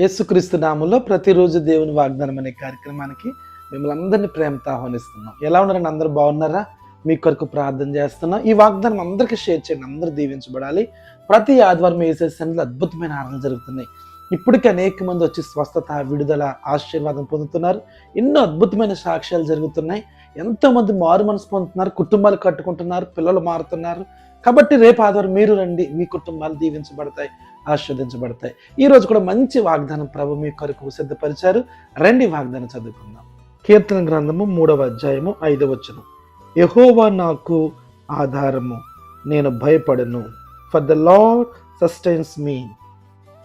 యేసుక్రీస్తు నామంలో ప్రతిరోజు దేవుని వాగ్దానం అనే కార్యక్రమానికి మిమ్మల్ని అందరినీ ప్రేమతో ఆహ్వానిస్తున్నాం. ఎలా ఉన్నారండి? అందరూ బాగున్నారా? మీ కొరకు ప్రార్థన చేస్తున్నాం. ఈ వాగ్దానం అందరికీ షేర్ చేయండి, అందరూ దీవించబడాలి. ప్రతి ఆదివారం యేసయ్య సన్నిధిలో అద్భుతమైన ఆరాధనలు జరుగుతున్నాయి. ఇప్పటికీ అనేక మంది వచ్చి స్వస్థత, విడుదల, ఆశీర్వాదం పొందుతున్నారు. ఎన్నో అద్భుతమైన సాక్ష్యాలు జరుగుతున్నాయి. ఎంతోమంది మారు మనసు పొందుతున్నారు, కుటుంబాలు కట్టుకుంటున్నారు, పిల్లలు మారుతున్నారు. కాబట్టి రేపు ఆదివారం మీరు రండి, మీ కుటుంబాలు దీవించబడతాయి, ఆశీర్వదించబడతాయి. ఈ రోజు కూడా మంచి వాగ్దానం ప్రభు మీ కొరకు సిద్ధపరిచారు. రండి వాగ్దానం చదువుకుందాం. కీర్తన గ్రంథము 3వ అధ్యాయము 5వ వచనం. యెహోవా నాకు ఆధారము, నేను భయపడను. ఫర్ ద లార్డ్ సస్టైన్స్ మీ.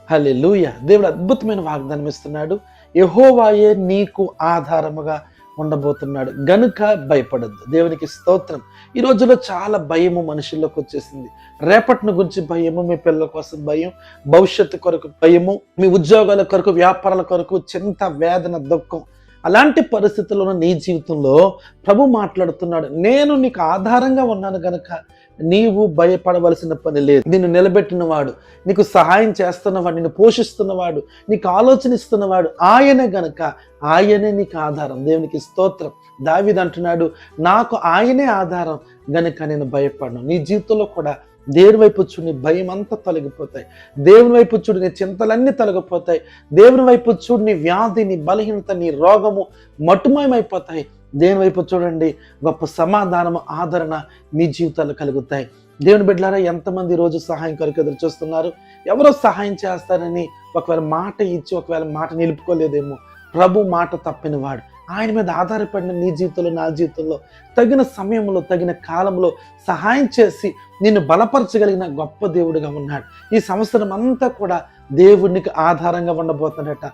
హల్లెలూయా. దేవుడు అద్భుతమైన వాగ్దానం ఇస్తున్నాడు. యెహోవాయే నీకు ఆధారముగా ఉండబోతున్నాడు గనుక భయపడద్దు. దేవునికి స్తోత్రం. ఈ రోజుల్లో చాలా భయము మనుషుల్లోకి వచ్చేసింది. రేపటిని గురించి భయము, మీ పిల్లల కోసం భయం, భవిష్యత్తు కొరకు భయము, మీ ఉద్యోగాల కొరకు, వ్యాపారాల కొరకు చింత, వేదన, దుఃఖం. అలాంటి పరిస్థితుల్లో నీ జీవితంలో ప్రభు మాట్లాడుతున్నాడు. నేను నీకు ఆధారంగా ఉన్నాను గనుక నీవు భయపడవలసిన పని లేదు. నిన్ను నిలబెట్టినవాడు, నీకు సహాయం చేస్తున్నవాడు, నిన్ను పోషిస్తున్నవాడు, నీకు ఆలోచన ఇస్తున్నవాడు ఆయనే గనుక ఆయనే నీకు ఆధారం. దేవునికి స్తోత్రం. దావీదు అంటున్నాడు, నాకు ఆయనే ఆధారం గనుక నేను భయపడను. నీ జీవితంలో కూడా దేవుని వైపు చూడు, నీ భయం అంతా తొలగిపోతాయి. దేవుని వైపు చూడు, నీ చింతలన్నీ తొలగిపోతాయి. దేవుని వైపు చూడు, నీ వ్యాధి, నీ బలహీనత, నీ రోగము మటుమయమైపోతాయి. దేవుని వైపు చూడండి, గొప్ప సమాధానము, ఆదరణ మీ జీవితాలు కలుగుతాయి. దేవుని బిడ్డలారా, ఎంతమంది రోజు సహాయం కొరకు ఎదురు చూస్తున్నారు? ఎవరో సహాయం చేస్తారని ఒకవేళ మాట ఇచ్చి ఒకవేళ మాట నిలుపుకోలేదేమో. ప్రభు మాట తప్పినవాడు. ఆయన మీద ఆధారపడిన నీ జీవితంలో, నా జీవితంలో తగిన సమయంలో, తగిన కాలంలో సహాయం చేసి నిన్ను బలపరచగలిగిన గొప్ప దేవుడిగా ఉన్నాడు. ఈ సంవత్సరం అంతా కూడా దేవునికి ఆధారంగా ఉండబోతున్నాడట.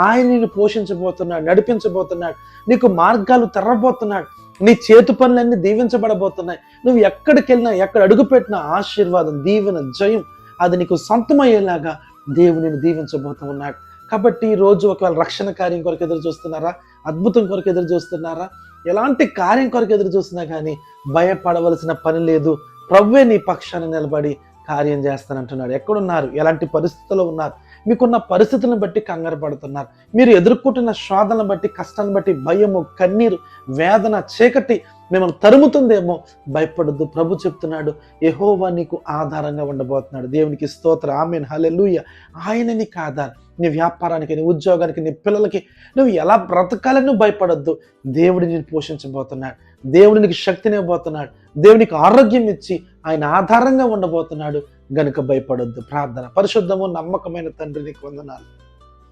ఆయన నిన్ను పోషించబోతున్నాడు, నడిపించబోతున్నాడు, నీకు మార్గాలు తెరవబోతున్నాడు. నీ చేతు పనులన్నీ దీవించబడబోతున్నాయి. నువ్వు ఎక్కడికి వెళ్ళినా, ఎక్కడ అడుగుపెట్టినా ఆశీర్వాదం, దీవెన, జయం అది నీకు సొంతమయ్యేలాగా దేవుని దీవించబోతూ ఉన్నాడు. కాబట్టి ఈ రోజు ఒకవేళ రక్షణ కార్యం కొరకు ఎదురు చూస్తున్నారా? అద్భుతం కొరకు ఎదురు చూస్తున్నారా? ఎలాంటి కార్యం కొరకు ఎదురు చూస్తున్నా కానీ భయపడవలసిన పని లేదు. ప్రభువే నీ పక్షాన నిలబడి కార్యం చేస్తానంటున్నాడు. ఎక్కడున్నారు? ఎలాంటి పరిస్థితుల్లో ఉన్నారు? మీకున్న పరిస్థితులను బట్టి కంగారు పడుతున్నారు. మీరు ఎదుర్కొంటున్న శోధనను బట్టి, కష్టాన్ని బట్టి భయము, కన్నీరు, వేదన, చీకటి మిమ్మల్ని తరుముతుందేమో. భయపడద్దు. ప్రభు చెప్తున్నాడు, యెహోవా నీకు ఆధారంగా ఉండబోతున్నాడు. దేవునికి స్తోత్రం. ఆమేన్. హల్లెలూయా. ఆయన నీకు ఆధారం. నీ వ్యాపారానికి, నీ ఉద్యోగానికి, నీ పిల్లలకి నువ్వు ఎలా బ్రతకాలని నువ్వు భయపడద్దు. దేవుడు నేను పోషించబోతున్నాడు. దేవుడు నీకు శక్తినివ్వబోతున్నాడు. దేవునికి ఆరోగ్యం ఇచ్చి ఆయన ఆధారంగా ఉండబోతున్నాడు గనుక భయపడొద్దు. ప్రార్థన. పరిశుద్ధము నమ్మకమైన తండ్రి, నీకు వందనాలు.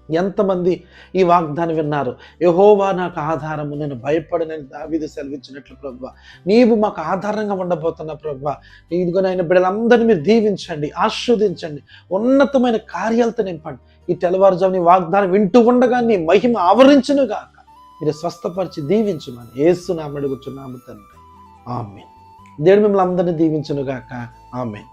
ఎంతమంది ఈ వాగ్దానం విన్నారు? యెహోవా నాకు ఆధారము, నేను భయపడనని దావీదు సెలవిచ్చినట్లు ప్రభువా, నీవు మాకు ఆధారంగా ఉండబోతున్నా ప్రభువా. ఇదిగో నాయన బిడ్డలందరినీ మీరు దీవించండి, ఆశీర్వదించండి, ఉన్నతమైన కార్యాలతో నింపండి. ఈ తెల్లవారుజాముని వాగ్దానం వింటూ ఉండగా నీ మహిమ ఆవరించునుగాక. మీరు స్వస్థపరిచి దీవించుమని యేసు నామమున అడుగుచున్నాము తండ్రి. ఆమేన్. దేవుడు మిమ్మల్ని అందరినీ దీవించునుగాక. ఆమేన్.